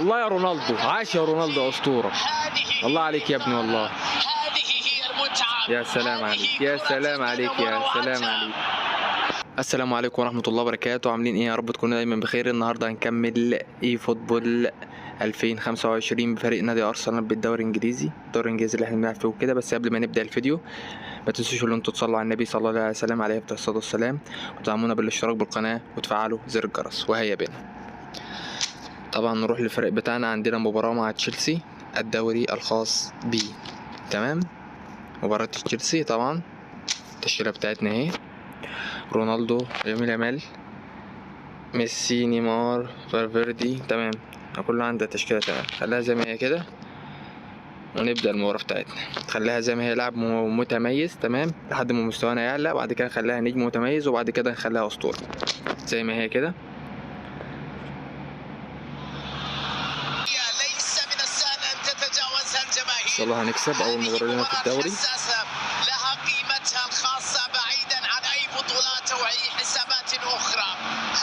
الله يا رونالدو، عاش يا رونالدو اسطوره. الله عليك يا ابني والله. هذه هي المتعة. يا سلام عليك، يا سلام عليك، يا سلام عليك. السلام عليكم ورحمة الله وبركاته. عاملين ايه؟ يا رب تكونوا دايما بخير. النهارده هنكمل اي فوتبول 2025 بفريق نادي ارسنال بالدوري الانجليزي، الدوري الانجليزي اللي احنا بنلعب فيه وكده. بس قبل ما نبدا الفيديو ما تنسوش ان انتوا تصلوا على النبي صلى الله عليه وسلم عليه الصلاه والسلام، وتدعمونا بالاشتراك بالقناه وتفعلوا زر الجرس. وهيا بنا طبعا نروح للفريق بتاعنا. عندنا مباراه مع تشيلسي الدوري الخاص بي. تمام، مباراه تشيلسي طبعا التشكيله بتاعتنا اهي: رونالدو، يمين يامال، ميسي، نيمار، فالفيردي. تمام، كله عنده تشكيلة. تمام، خليها زي ما هي كده ونبدأ المباراة بتاعتنا. خليها زي ما هي، لاعب متميز تمام لحد ما مستوانا يعلى، وبعد كده نخليها نجم متميز، وبعد كده نخليها أسطورة زي ما هي كده. ليس من السهل أن تتجاوزها الجماهير. إن شاء الله هنكسب أول مباراة لنا في الدوري. لها قيمتها الخاصة بعيدا عن أي بطولات أو أي حسابات أخرى.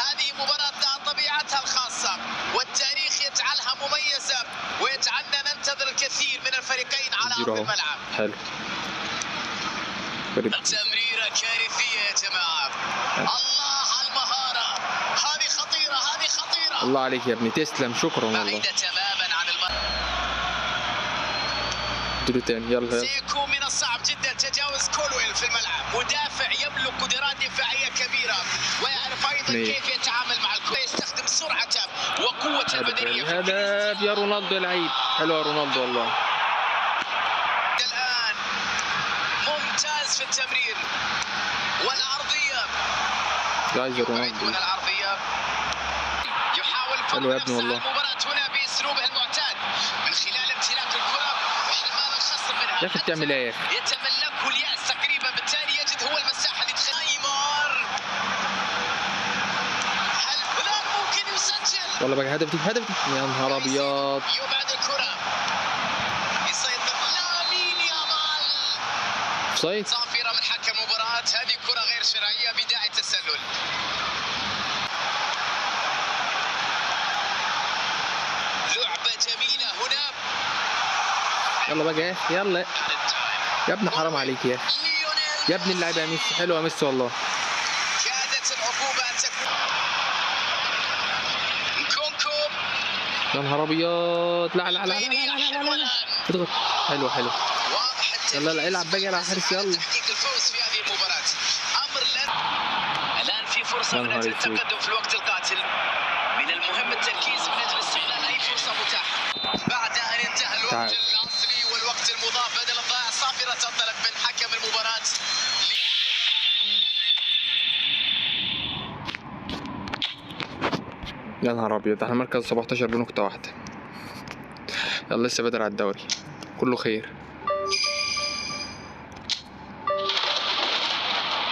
هذه مباراة لها طبيعتها الخاصة، والتاريخ يجعلها مميزة ويجعلنا ننتظر الكثير من الفريقين على أرض الملعب. حلو، تمريرة كارثية يا جماعة. الله على المهارة، هذه خطيرة، هذه خطيرة. الله عليك يا ابني، تسلم، شكرا والله. بعيدة تماما عن دور تاني، يلا. سيكون من الصعب جدا تجاوز كولويل في الملعب. مدافع يملك قدرات دفاعية كبيرة ويعرف أيضا كيف يتعامل مع الكرة، يستخدم سرعته وقوته البدنية. هدف يا رونالدو يا لعيب، حلو يا رونالدو والله. الآن ممتاز في التمرير والعرضية. جايز رونالدو من العرضية يحاول حلو يا ابني والله. المباراة هنا بأسلوبه المعتاد من خلال امتلاك الكرة وحرمان الخصم منها. يا أخي بتعمل إيه يا أخي؟ يتملكه اليأس تقريبا، بالتالي يجد هو المساحة اللي تخلي نيمار. هل فلان ممكن يسجل؟ والله بقى هدف دي، هدف دي، يا نهار أبيض. يبعد الكرة، يسيطر لامين يامال. اوفسايد. صافرة من حكم المباراة، هذه كرة غير شرعية بداية تسلل. لعبة جميلة هنا. يلا بقى، يلا يا ابني، حرام عليك يا اخي، يا ابن اللعيبه يا ميسي. حلوه يا ميسي والله. كادت العقوبة أن تكون. نكونكو. يا نهار ابيض، لا لا لا لا لا لا لا، اضغط. حلو حلو، يلا لا العب بقى، العب حارس، يلا. تحقيق الفوز في هذه المباراة أمر الآن في فرصة من أجل التقدم في الوقت القاتل. من المهم التركيز من أجل استغلال أي فرصة متاحة بعد أن انتهى الوقت الأصلي والوقت المضاف بدل الضائع. صافرة تنطلق من حكم المباراة. يا نهار ابيض، احنا مركز 17 بنقطة واحدة. يلا لسه بدري على الدوري، كله خير.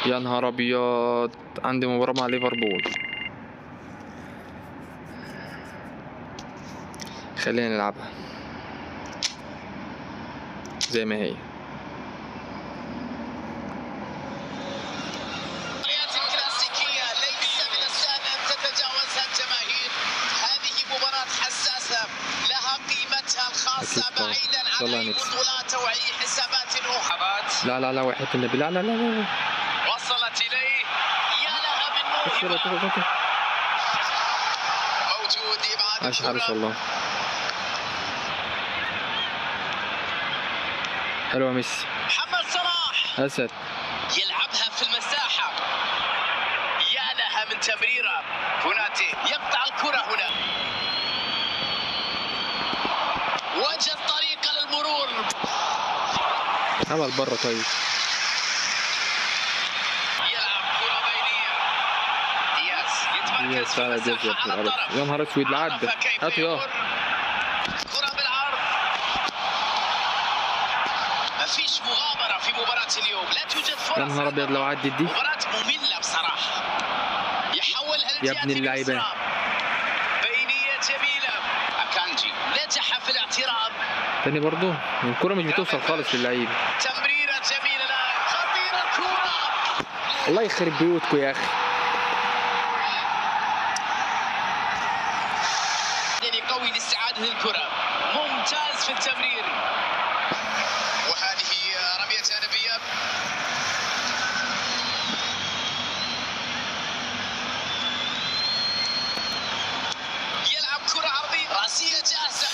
يا نهار ابيض، عندي مباراة مع ليفربول. خلينا نلعبها زي ما هي. الكلاسيكية ليس من السهل أن تتجاوزها الجماهير. هذه مباراة حساسة لها قيمتها الخاصة بعيدا عن أي بطولات أو أي حسابات أخرى. لا لا لا، وحياة النبي، لا لا لا لا. وصلت إليه، يا لها من موهبة. موجود إبعاد عاش حارس والله. حلوة ميسي. محمد صلاح أسد يلعبها في المساحة، يا لها من تمريرة. كوناتي يقطع الكرة هنا، وجد طريقة للمرور. عمل برا. طيب يلعب كرة بينية. دياز يتمركز على في المساحة على الطرف. يا نهار اسود، العدة هاتوا يا كرة بالعرض. مفيش مغامرة في مباراة اليوم، لا توجد فرص. يا نهار ابيض لو عدت دي. مباراة مملة بصراحة. يحولها يا ابن اللعيبة. بينية جميلة. أكانجي نجح في الاعتراض. تاني برضو الكرة مش بتوصل خالص للعيب. تمريرة جميلة الآن، خطيرة الكرة. الله يخرب بيوتكم يا أخي. قوي لاستعادة الكرة، ممتاز في التمرير. وهذه رمية جانبية. يلعب كرة عرضية راسية جاهزة.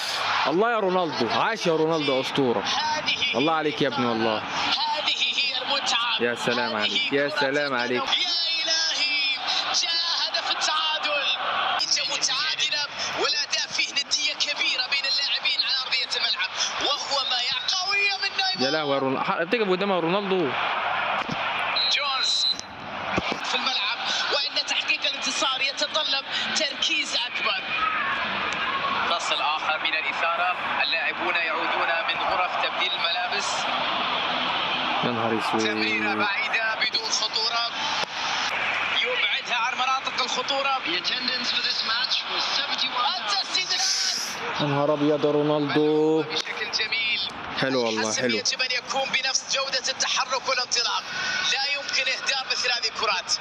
الله يا رونالدو، عاش يا رونالدو أسطورة. الله عليك يا ابني والله. هذه هي المتعة. يا سلام عليك، يا سلام عليك. يا إلهي، جاء هدف التعادل. متعادلة والأداء فيه ندية كبيرة بين اللاعبين على أرضية الملعب، وهو ما قوية من نايمار. يا لهوي يا رونالدو، تقف قدامها رونالدو. جونز في الملعب، وإن تحقيق الانتصار يتطلب تركيز أكبر. فصل آخر من الإثارة، اللاعبون يعودون من غرف تبديل الملابس. يا نهار اسود. تمريرة بعيدة بدون خطورة، يبعدها عن مناطق الخطورة. التسديدات. يا نهار ابيض يا رونالدو. بشكل جميل. حلو والله، الحسم حلو. يجب أن يكون بنفس جودة التحرك والانطلاق، لا يمكن إهدار مثل هذه الكرات.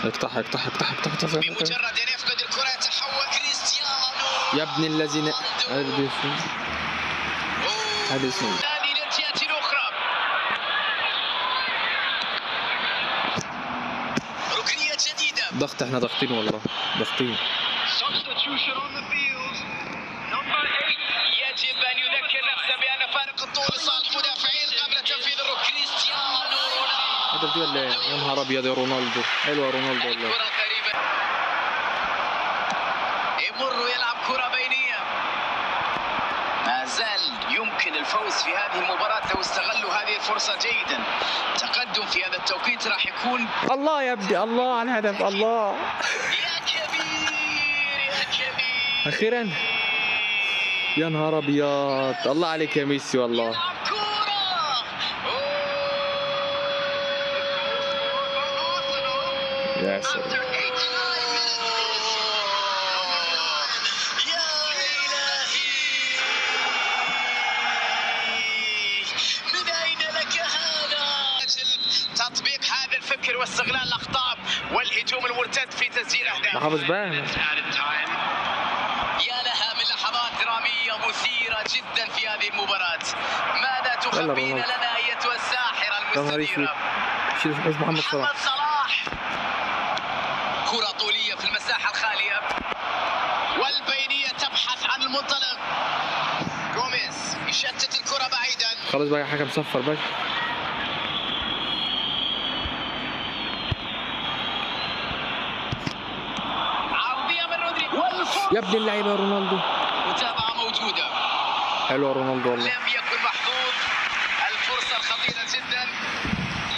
افتح افتح افتح افتح افتح. بمجرد أن يفقد الكرة يتحول كريستيانو. يا ابن الذين هذه اسمه هذه للجهة الأخرى. ركنية جديدة. ضغط، احنا ضاغطين والله، ضاغطين. يجب أن يذكر نفسه بأن فارق الطول لصالح المدافعين قبل تنفيذ الركن. كريستيانو رونالدو. هذا بدي ولا ايه؟ يا نهار ابيض يا رونالدو، حلو يا رونالدو والله. الكرة قريبة. يمر يلعب كرة بينية. ما زال يمكن الفوز في هذه المباراة لو استغلوا هذه الفرصة جيدا. تقدم في هذا التوقيت راح يكون. الله يا ابني، الله على الهدف، الله. يا كبير يا كبير. اخيرا. يا نهار ابيض، الله عليك يا ميسي والله. يلعب كرة. يا سلام. يا إلهي، من أين لك هذا؟ تطبيق هذا الفكر واستغلال الأخطاء والهجوم المرتد في تسجيل أهداف. حافظ بقى. يا لها من لحظات درامية مثيرة جدا في هذه المباراة. ماذا تخبين لنا أيتها الساحرة المستديرة؟ شيل حوش محمد صلاح. صلاح. كرة طولية في المساحة الخالية، والبينية تبحث عن المنطلق. جوميز يشتت الكرة بعيدا. خلاص بقى يا حكم، صفر بقى. عرضية من رودريجو. يا ابن اللعيبه يا رونالدو. متابعة موجودة. حلو يا رونالدو والله. لم يكن محظوظ. الفرصة الخطيرة جدا.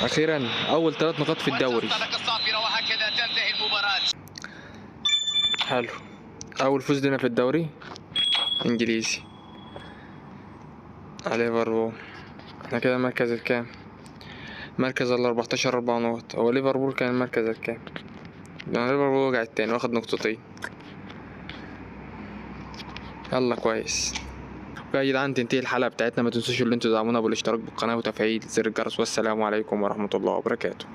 اخيرا اول 3 نقاط في الدوري. وتنطلق الصافرة وهكذا تنتهي المباراة. حلو، اول فوز لنا في الدوري انجليزي على ليفربول. احنا كده المركز الكام؟ مركز ال 14، 4 نقط. هو ليفربول كان المركز الكام؟ يعني ليفربول وقع التاني واخد نقطتين. يلا كويس. يا جدعان تنتهي الحلقة بتاعتنا، ما تنسوش ان انتوا تدعمونا بالاشتراك بالقناة وتفعيل زر الجرس، والسلام عليكم ورحمة الله وبركاته.